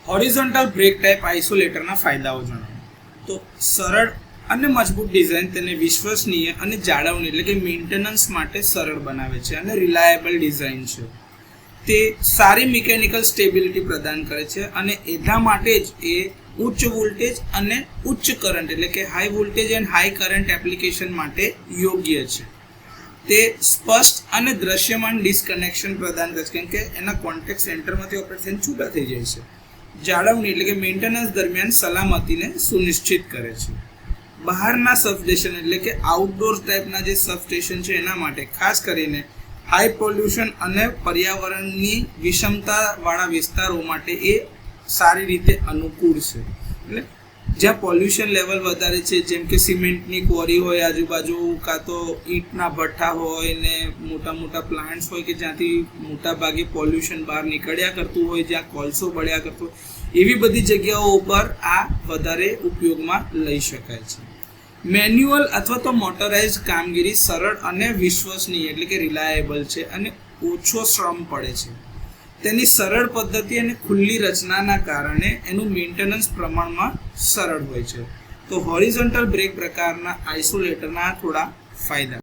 Horizontal break type આઇસોલેટરના ફાયદાઓ જણાવો. તો સરળ અને મજબૂત ડિઝાઇન તેને વિશ્વસનીય અને જાળવણી એટલે કે મેન્ટેનન્સ માટે સરળ બનાવે છે અને રિલાયેબલ ડિઝાઇન છે. તે સારી મિકેનિકલ સ્ટેબિલિટી પ્રદાન કરે છે અને એટલા માટે જ એ ઉચ્ચ વોલ્ટેજ અને ઉચ્ચ કરંટ એટલે કે high voltage and high current application માટે યોગ્ય છે. તે સ્પષ્ટ અને દ્રશ્યમાન ડિસ્કનેક્શન પ્રદાન કરે છે, કેમ કે એના કોન્ટેક્ટ સેન્ટરમાંથી ઓપરેટ થઈને છૂટા થઈ જાય છે. જાળવણી એટલે કે મેન્ટેનન્સ દરમિયાન સલામતીને સુનિશ્ચિત કરે છે. બહારના સબસ્ટેશન એટલે કે આઉટડોર ટાઈપના જે સબસ્ટેશન છે એના માટે ખાસ કરીને હાઈ પોલ્યુશન અને પર્યાવરણની વિષમતાવાળા વિસ્તારો માટે એ સારી રીતે અનુકૂળ છે. એટલે જ્યાં પોલ્યુશન લેવલ વધારે છે, જેમ કે સિમેન્ટની ક્વોરી હોય આજુબાજુ, કાં તો ઈંટના ભઠ્ઠા હોય ને મોટા મોટા પ્લાન્ટ્સ હોય કે જ્યાંથી મોટા ભાગે પોલ્યુશન બહાર નીકળ્યા કરતું હોય, જ્યાં કોલસો બળ્યા કરતો હોય, એવી બધી જગ્યાઓ ઉપર આ વધારે ઉપયોગમાં લઈ શકાય છે. મેન્યુઅલ અથવા તો મોટરાઇઝ કામગીરી સરળ અને વિશ્વસનીય એટલે કે રિલાયેબલ છે અને ઓછો શ્રમ પડે છે. તેની સરળ પદ્ધતિ અને ખુલ્લી રચનાના કારણે એનું મેન્ટેનન્સ પ્રમાણમાં સરળ હોય છે. તો હોરિઝોન્ટલ બ્રેક પ્રકારના આઇસોલેટરના થોડા ફાયદા.